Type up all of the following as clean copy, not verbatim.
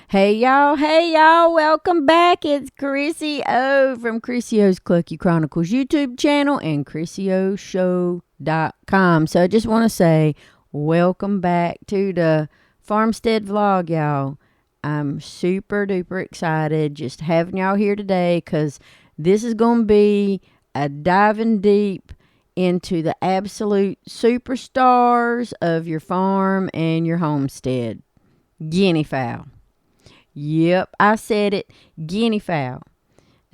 Hey y'all, welcome back. It's Crissy O from Crissy O's Clucky Chronicles YouTube channel and CrissyOShow.com. So I just want to say welcome back to the farmstead vlog, y'all. I'm super duper excited just having y'all here today because this is going to be a diving deep into the absolute superstars of your farm and your homestead. Guinea fowl. Yep, I said it, guinea fowl.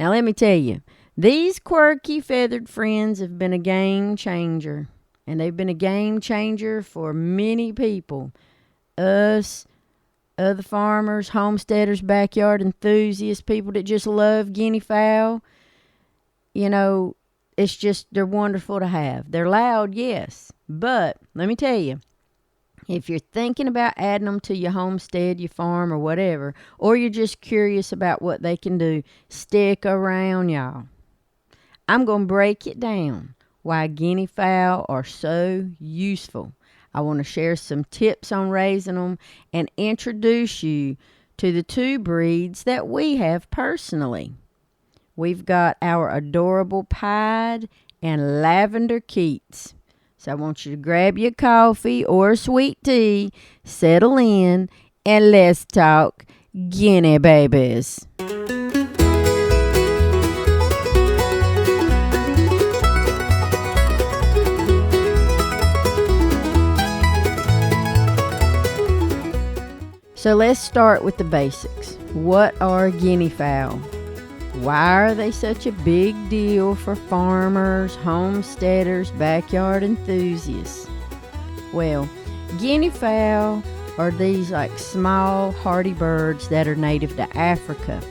Now let me tell you, these quirky feathered friends have been a game changer. And they've been a game changer for many people. Us, other farmers, homesteaders, backyard enthusiasts, people that just love guinea fowl. You know, it's just, they're wonderful to have. They're loud, yes. But let me tell you, if you're thinking about adding them to your homestead, your farm, or whatever, or you're just curious about what they can do, stick around, y'all. I'm going to break it down why guinea fowl are so useful. I want to share some tips on raising them and introduce you to the two breeds that we have personally. We've got our adorable pied and lavender Keats. So I want you to grab your coffee or sweet tea, settle in, and let's talk guinea babies. So let's start with the basics. What are guinea fowl? Why are they such a big deal for farmers, homesteaders, backyard enthusiasts? Well, guinea fowl are these like small, hardy birds that are native to Africa.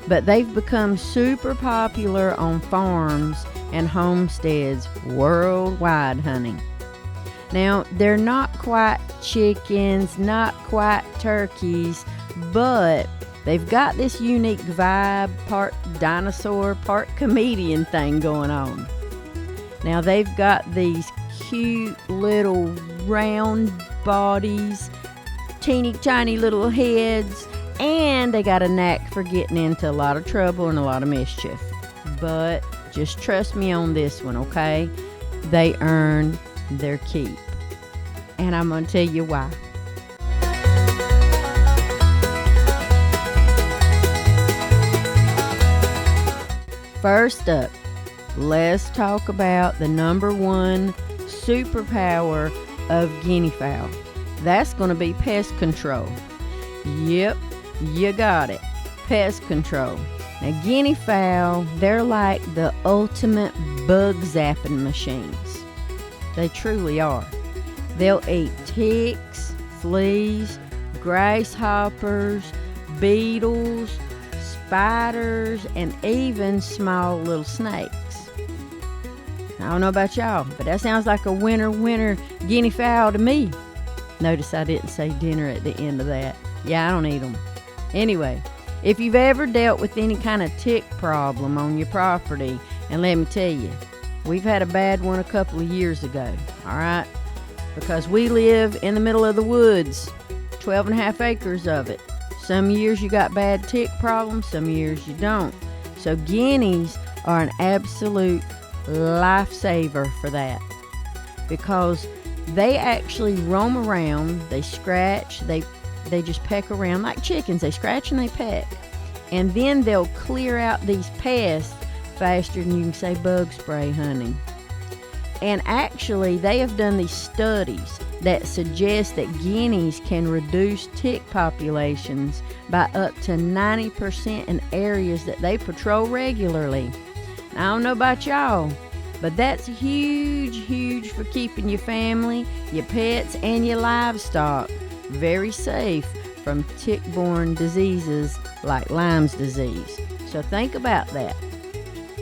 But they've become super popular on farms and homesteads worldwide, honey. Now, they're not quite chickens, not quite turkeys, but they've got this unique vibe, part dinosaur, part comedian thing going on. Now, they've got these cute little round bodies, teeny tiny little heads, and they got a knack for getting into a lot of trouble and a lot of mischief. But just trust me on this one, okay? They earn their keep. And I'm going to tell you why. First up, let's talk about the number one superpower of guinea fowl. That's going to be pest control. Yep, you got it. Pest control. Now, guinea fowl, they're like the ultimate bug zapping machines. They truly are. They'll eat ticks, fleas, grasshoppers, beetles, spiders, and even small little snakes. I don't know about y'all, but that sounds like a winner guinea fowl to me. Notice I didn't say dinner at the end of that. Yeah, I don't eat them. Anyway, if you've ever dealt with any kind of tick problem on your property, and let me tell you, we've had a bad one a couple of years ago, all right? Because we live in the middle of the woods, 12 and a half acres of it. Some years you got bad tick problems, some years you don't. So guineas are an absolute lifesaver for that. Because they actually roam around, they scratch, they just peck around like chickens. They scratch and they peck. And then they'll clear out these pests faster than you can say bug spray, honey. And actually, they have done these studies that suggest that guineas can reduce tick populations by up to 90% in areas that they patrol regularly. Now, I don't know about y'all, but that's huge for keeping your family, your pets, and your livestock very safe from tick-borne diseases like Lyme's disease. So think about that.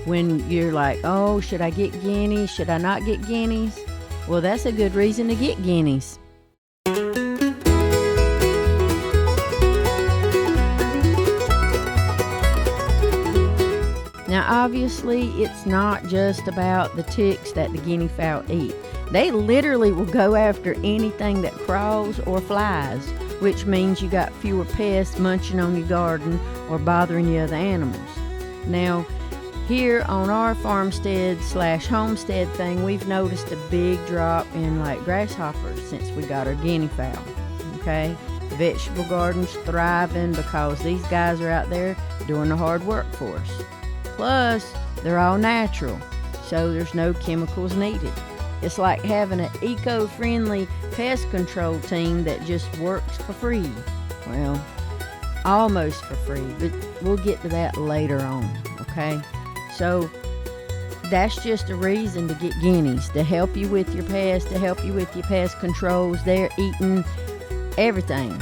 When you're like, oh, should I get guineas? Should I not get guineas? Well, that's a good reason to get guineas. Now, obviously, it's not just about the ticks that the guinea fowl eat. They literally will go after anything that crawls or flies, which means you got fewer pests munching on your garden or bothering your other animals. Now, here on our farmstead/homestead thing, we've noticed a big drop in like grasshoppers since we got our guinea fowl. Okay, vegetable gardens thriving because these guys are out there doing the hard work for us. Plus, they're all natural, so there's no chemicals needed. It's like having an eco-friendly pest control team that just works for free. Well, almost for free, but we'll get to that later on, okay? So that's just a reason to get guineas, to help you with your pests, to help you with your pest controls. They're eating everything,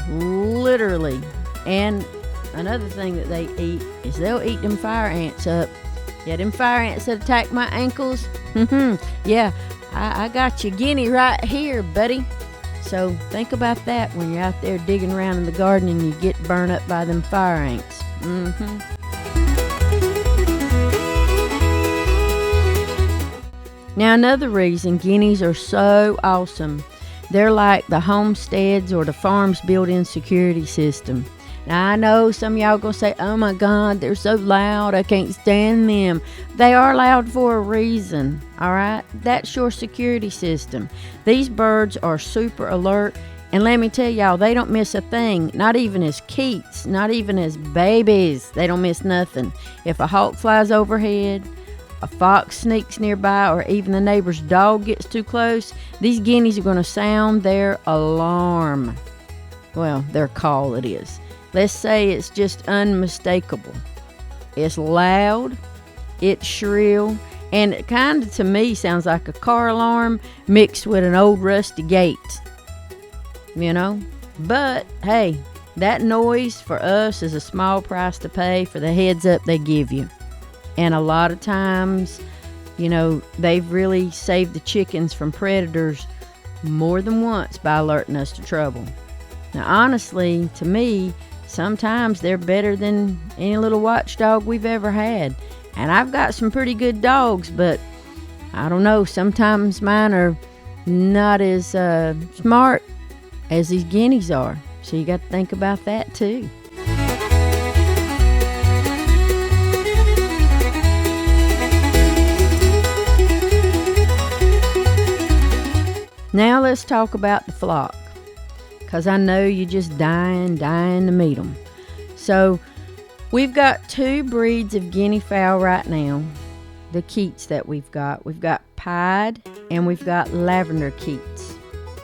literally. And another thing that they eat is they'll eat them fire ants up. Yeah, them fire ants that attack my ankles. Yeah, I got your guinea right here, buddy. So think about that when you're out there digging around in the garden and you get burned up by them fire ants. Now, another reason guineas are so awesome, they're like the homesteads or the farm's built-in security system. Now, I know some of y'all gonna say, oh my God, they're so loud, I can't stand them. They are loud for a reason, all right? That's your security system. These birds are super alert, and let me tell y'all, they don't miss a thing, not even as keets, not even as babies. They don't miss nothing. If a hawk flies overhead, a fox sneaks nearby, or even the neighbor's dog gets too close, these guineas are gonna sound their alarm. Well, their call it is. Let's say it's just unmistakable. It's loud, it's shrill, and it kind of, to me, sounds like a car alarm mixed with an old rusty gate. You know? But, hey, that noise for us is a small price to pay for the heads up they give you. And a lot of times, you know, they've really saved the chickens from predators more than once by alerting us to trouble. Now, honestly, to me, sometimes they're better than any little watchdog we've ever had. And I've got some pretty good dogs, but I don't know, sometimes mine are not as smart as these guineas are. So you got to think about that too. Now let's talk about the flock, because I know you're just dying to meet them. So we've got two breeds of guinea fowl right now, the keats that we've got. We've got pied and we've got lavender keats.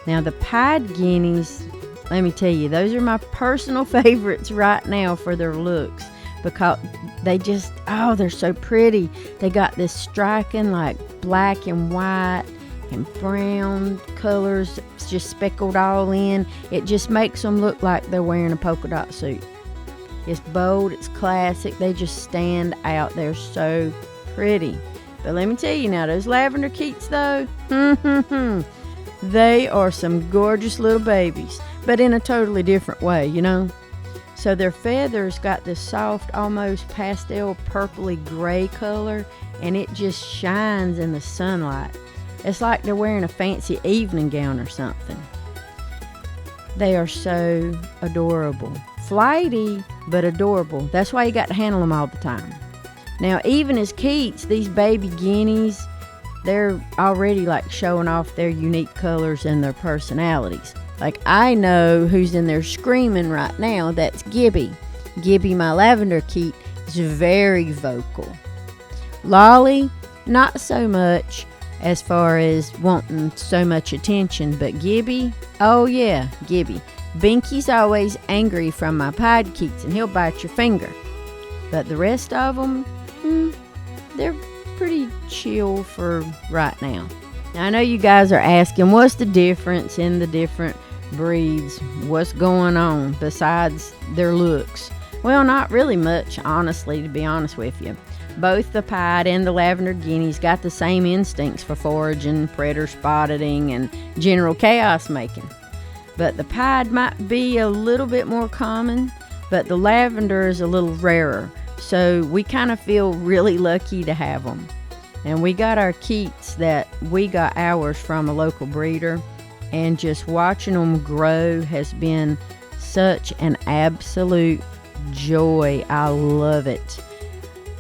Now the pied guineas, let me tell you, those are my personal favorites right now for their looks, because they just, oh, they're so pretty. They got this striking like black and white and brown colors, just speckled all in. It just makes them look like they're wearing a polka dot suit. It's bold, it's classic, they just stand out. They're so pretty. But let me tell you now, those lavender keats though, they are some gorgeous little babies, but in a totally different way, you know. So their feathers got this soft, almost pastel purpley gray color, and it just shines in the sunlight. It's like they're wearing a fancy evening gown or something. They are so adorable. Flighty, but adorable. That's why you got to handle them all the time. Now, even as keats, these baby guineas, they're already like showing off their unique colors and their personalities. Like, I know who's in there screaming right now. That's Gibby. Gibby, my lavender keat, is very vocal. Lolly, not so much, as far as wanting so much attention, but Gibby, oh yeah, Gibby. Binky's always angry from my pied keats and he'll bite your finger. But the rest of them, they're pretty chill for right now. Now, I know you guys are asking, what's the difference in the different breeds? What's going on besides their looks? Well, not really much, honestly, to be honest with you. Both the pied and the lavender guineas got the same instincts for foraging, predator spotting, and general chaos making. But the pied might be a little bit more common, but the lavender is a little rarer. So we kind of feel really lucky to have them. And we got our keats that we got ours from a local breeder, and just watching them grow has been such an absolute joy. I love it.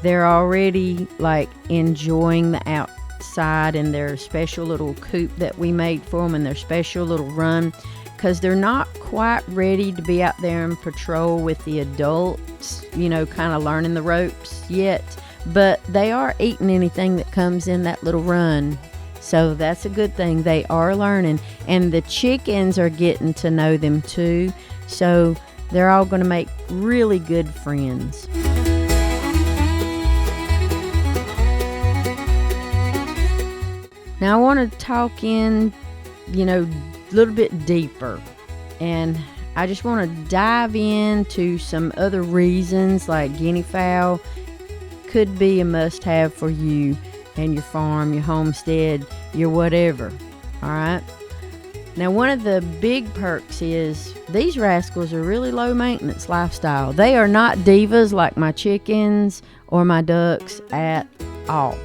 They're already like enjoying the outside in their special little coop that we made for them and their special little run, because they're not quite ready to be out there and patrol with the adults, you know, kind of learning the ropes yet, but they are eating anything that comes in that little run. So that's a good thing. They are learning, and the chickens are getting to know them too. So they're all going to make really good friends. Now I want to talk in, a little bit deeper, and I just want to dive into some other reasons like guinea fowl could be a must-have for you and your farm, your homestead, your whatever. All right. Now, one of the big perks is these rascals are really low maintenance lifestyle. They are not divas like my chickens or my ducks at all,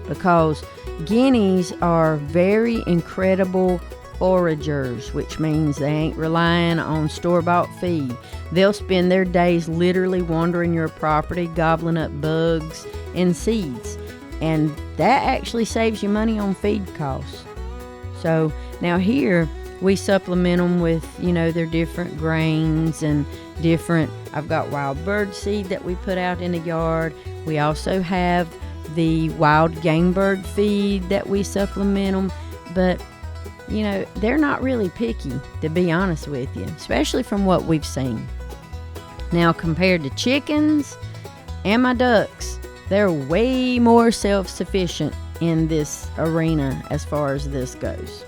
because guineas are very incredible foragers, which means they ain't relying on store-bought feed. They'll spend their days literally wandering your property, gobbling up bugs and seeds. And that actually saves you money on feed costs. So now here we supplement them with, their different grains and different, I've got wild bird seed that we put out in the yard. We also have the wild game bird feed that we supplement them. But, they're not really picky, to be honest with you, especially from what we've seen. Now, compared to chickens and my ducks, they're way more self-sufficient in this arena as far as this goes.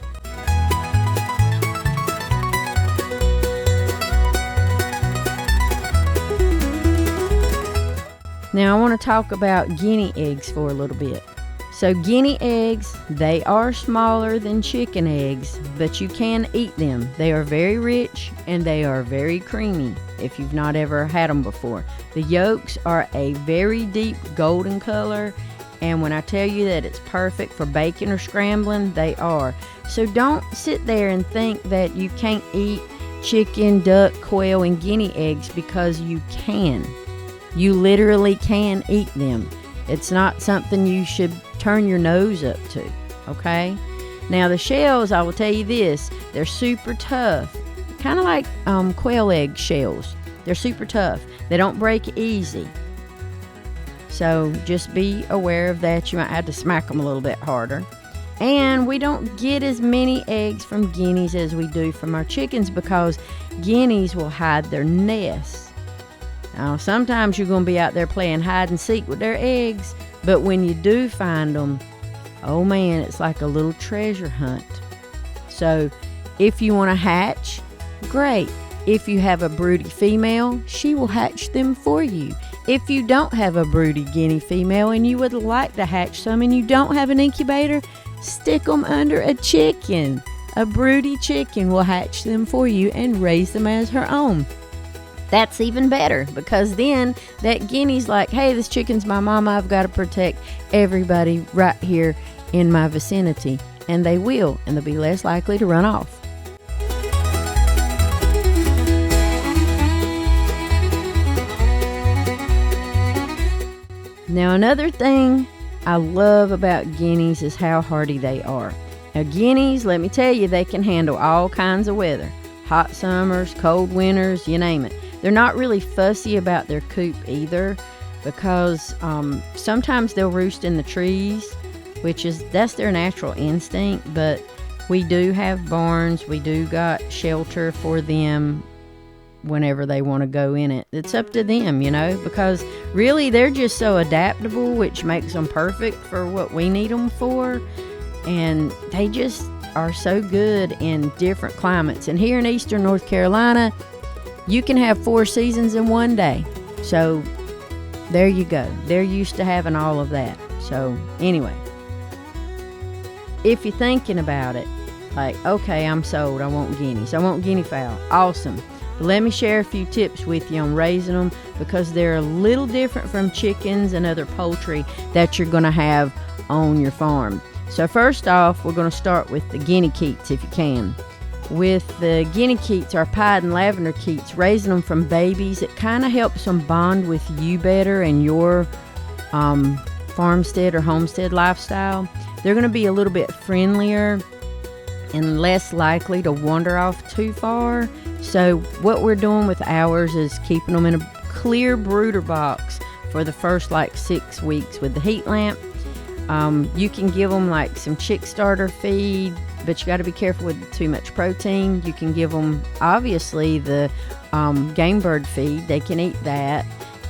Now I want to talk about guinea eggs for a little bit. So guinea eggs, they are smaller than chicken eggs, but you can eat them. They are very rich and they are very creamy if you've not ever had them before. The yolks are a very deep golden color, and when I tell you that it's perfect for baking or scrambling, they are. So don't sit there and think that you can't eat chicken, duck, quail, and guinea eggs, because you can. You literally can eat them. It's not something you should turn your nose up to, okay? Now the shells, I will tell you this, they're super tough. Kind of like quail egg shells. They're super tough. They don't break easy. So just be aware of that. You might have to smack them a little bit harder. And we don't get as many eggs from guineas as we do from our chickens, because guineas will hide their nests. Now, sometimes you're going to be out there playing hide and seek with their eggs, but when you do find them, oh man, it's like a little treasure hunt. So if you want to hatch, great. If you have a broody female, she will hatch them for you. If you don't have a broody guinea female and you would like to hatch some and you don't have an incubator, stick them under a chicken. A broody chicken will hatch them for you and raise them as her own. That's even better, because then that guinea's like, hey, this chicken's my mama. I've got to protect everybody right here in my vicinity. And they will, and they'll be less likely to run off. Now, another thing I love about guineas is how hardy they are. Now, guineas, let me tell you, they can handle all kinds of weather. Hot summers, cold winters, you name it. They're not really fussy about their coop either, because sometimes they'll roost in the trees, that's their natural instinct. But we do have barns. We do got shelter for them whenever they want to go in it. It's up to them, because really they're just so adaptable, which makes them perfect for what we need them for. And they just are so good in different climates. And here in eastern North Carolina, you can have 4 seasons in one day. So there you go. They're used to having all of that. So anyway, if you're thinking about it, like, okay, I'm sold. I want guineas. I want guinea fowl. Awesome. But let me share a few tips with you on raising them, because they're a little different from chickens and other poultry that you're going to have on your farm. So first off, we're going to start with the guinea keats if you can. with the guinea keats, our pied and lavender keats, raising them from babies, it kind of helps them bond with you better and your farmstead or homestead lifestyle. They're going to be a little bit friendlier and less likely to wander off too far. So what we're doing with ours is keeping them in a clear brooder box for the first like 6 weeks with the heat lamp. You can give them like some chick starter feed, but you got to be careful with too much protein. You can give them obviously the game bird feed. They can eat that,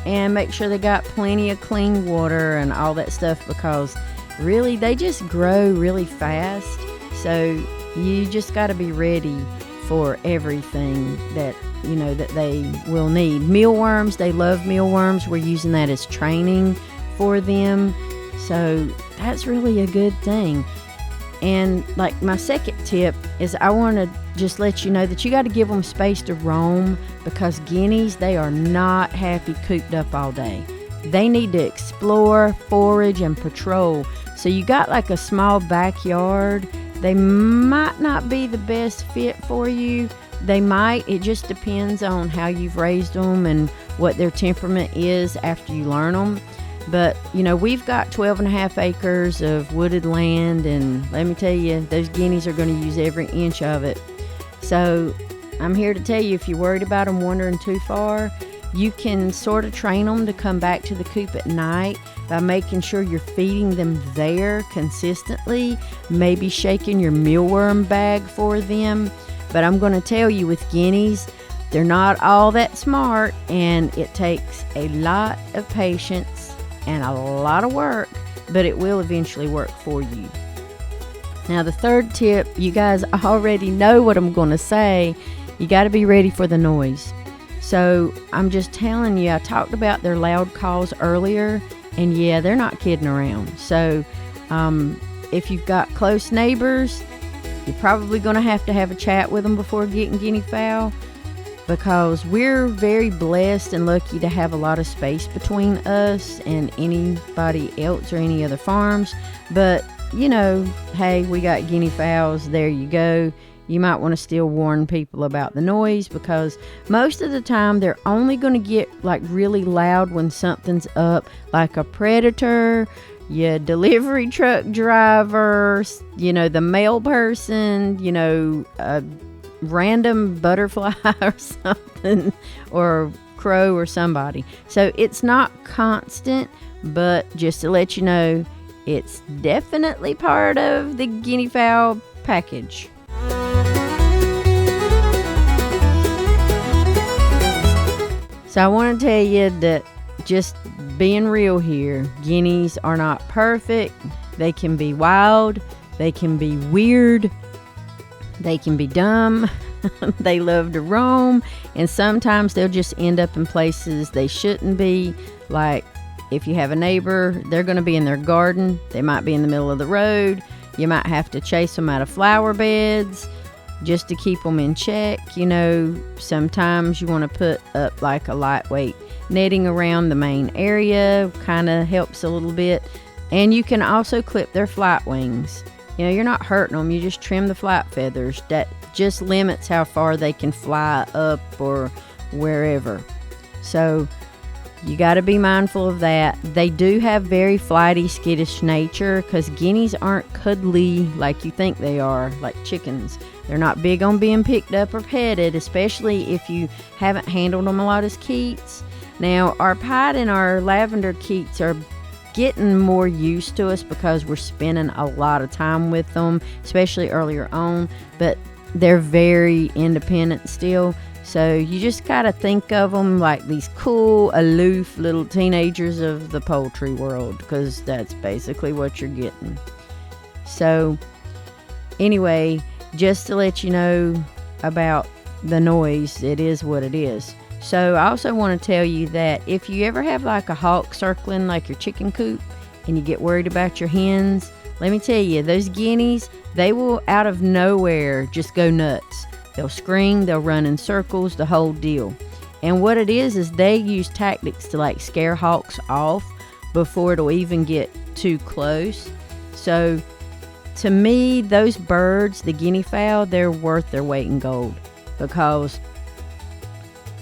and make sure they got plenty of clean water and all that stuff, because really they just grow really fast. So you just got to be ready for everything that that they will need. Mealworms, they love mealworms. We're using that as training for them, so that's really a good thing. And like my second tip is, I want to just let you know that you got to give them space to roam, because guineas, they are not happy cooped up all day. They need to explore, forage, and patrol. So you got like a small backyard, they might not be the best fit for you. They might. It just depends on how you've raised them and what their temperament is after you learn them. But, we've got 12.5 acres of wooded land, and let me tell you, those guineas are going to use every inch of it. So I'm here to tell you, if you're worried about them wandering too far, you can sort of train them to come back to the coop at night by making sure you're feeding them there consistently, maybe shaking your mealworm bag for them. But I'm going to tell you, with guineas, they're not all that smart, and it takes a lot of patience and a lot of work, but it will eventually work for you. Now, the third tip, you guys already know what I'm going to say. You got to be ready for the noise. So I'm just telling you, I talked about their loud calls earlier, and yeah, they're not kidding around. So if you've got close neighbors, you're probably going to have a chat with them before getting guinea fowl, because we're very blessed and lucky to have a lot of space between us and anybody else or any other farms. But, hey, we got guinea fowls, there you go. You might want to still warn people about the noise, because most of the time they're only going to get like really loud when something's up, like a predator, your delivery truck driver, the mail person, a random butterfly or something, or crow or somebody. So it's not constant, but just to let you know, it's definitely part of the guinea fowl package. So I want to tell you that, just being real here, guineas are not perfect. They can be wild, they can be weird, they can be dumb, they love to roam, and sometimes they'll just end up in places they shouldn't be. Like, if you have a neighbor, they're going to be in their garden, they might be in the middle of the road, you might have to chase them out of flower beds just to keep them in check. Sometimes you want to put up like a lightweight netting around the main area, kind of helps a little bit. And you can also clip their flight wings. You're not hurting them, you just trim the flight feathers. That just limits how far they can fly up or wherever. So you got to be mindful of that. They do have very flighty, skittish nature, because guineas aren't cuddly like you think they are, like chickens. They're not big on being picked up or petted, especially if you haven't handled them a lot as keats. Now, our pied and our lavender keats are getting more used to us because we're spending a lot of time with them, especially earlier on, but they're very independent still. So you just gotta think of them like these cool, aloof little teenagers of the poultry world, because that's basically what you're getting. So anyway, just to let you know about the noise, it is what it is. So I also want to tell you that if you ever have like a hawk circling like your chicken coop and you get worried about your hens, let me tell you, those guineas, they will out of nowhere just go nuts. They'll scream, they'll run in circles, the whole deal. And what it is they use tactics to like scare hawks off before it'll even get too close. So to me, those birds, the guinea fowl, they're worth their weight in gold, because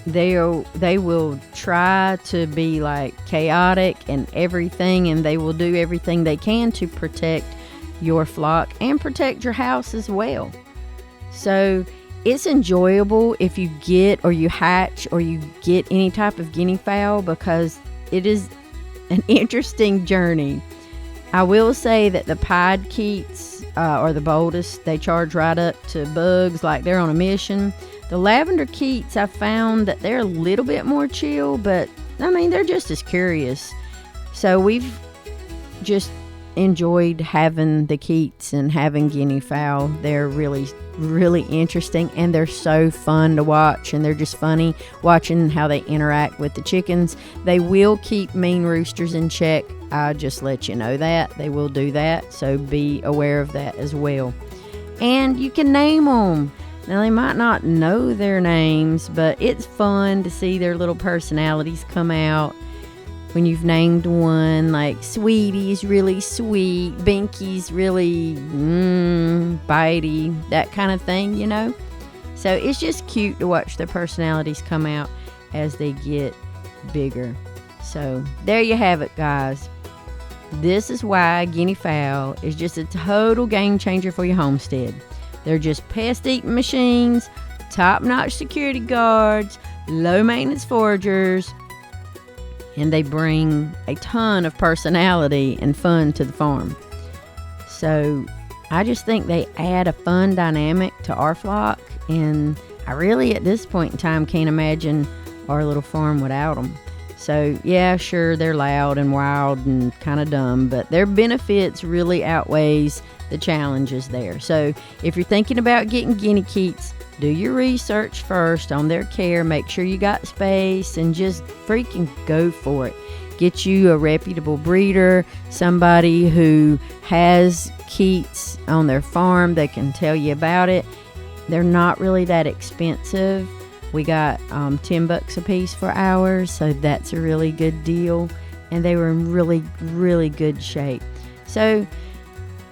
they will try to be like chaotic and everything, and they will do everything they can to protect your flock and protect your house as well. So it's enjoyable if you get, or you hatch, or you get any type of guinea fowl, because it is an interesting journey. I will say that the pied keats are the boldest. They charge right up to bugs like they're on a mission. The lavender keats, I found that they're a little bit more chill, but I mean, they're just as curious. So we've just enjoyed having the keats and having guinea fowl. They're really, really interesting, and they're so fun to watch, and they're just funny watching how they interact with the chickens. They will keep mean roosters in check. I'll just let you know that. They will do that, so be aware of that as well. And you can name them. Now, they might not know their names, but it's fun to see their little personalities come out when you've named one. Like Sweetie's really sweet, Binky's really bitey, that kind of thing, you know. So it's just cute to watch their personalities come out as they get bigger. So there you have it, guys. This is why guinea fowl is just a total game changer for your homestead. They're just pest-eating machines, top-notch security guards, low-maintenance foragers, and they bring a ton of personality and fun to the farm. So I just think they add a fun dynamic to our flock, and I really, at this point in time, can't imagine our little farm without them. So yeah, sure, they're loud and wild and kind of dumb, but their benefits really outweighs the challenges there. So if you're thinking about getting guinea keats, do your research first on their care. Make sure you got space, and just freaking go for it. Get you a reputable breeder, somebody who has keats on their farm that can tell you about it. They're not really that expensive. We got $10 a piece for ours, so that's a really good deal. And they were in really, really good shape. So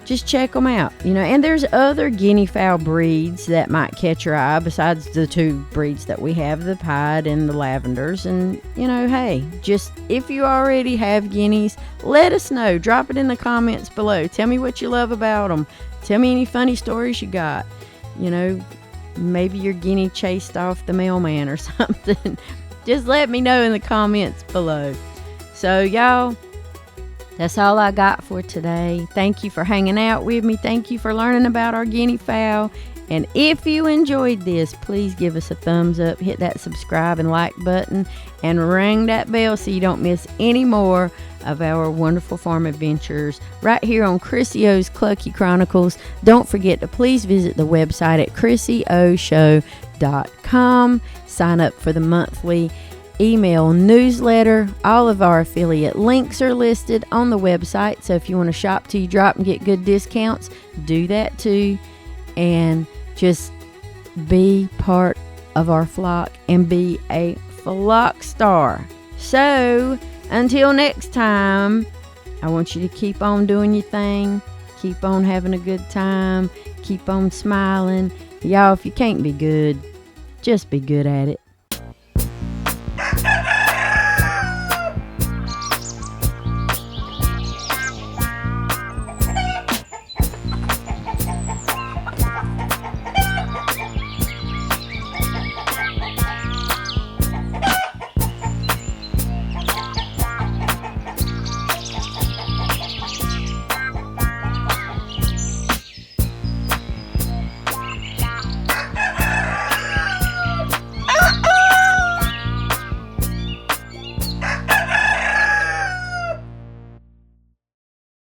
just check them out, you know. And there's other guinea fowl breeds that might catch your eye besides the two breeds that we have, the pied and the lavenders. And, you know, hey, just if you already have guineas, let us know. Drop it in the comments below. Tell me what you love about them. Tell me any funny stories you got. You know, maybe your guinea chased off the mailman or something. Just let me know in the comments below. So y'all, that's all I got for today. Thank you for hanging out with me. Thank you for learning about our guinea fowl. And if you enjoyed this, please give us a thumbs up, hit that subscribe and like button, and ring that bell so you don't miss any more of our wonderful farm adventures right here on Crissy's Clucky Chronicles. Don't forget to please visit the website at CrissyOShow.com. Sign up for the monthly email newsletter. All of our affiliate links are listed on the website, so if you want to shop till you drop and get good discounts, do that too. And just be part of our flock and be a flock star. So until next time, I want you to keep on doing your thing, keep on having a good time, keep on smiling. Y'all, if you can't be good, just be good at it.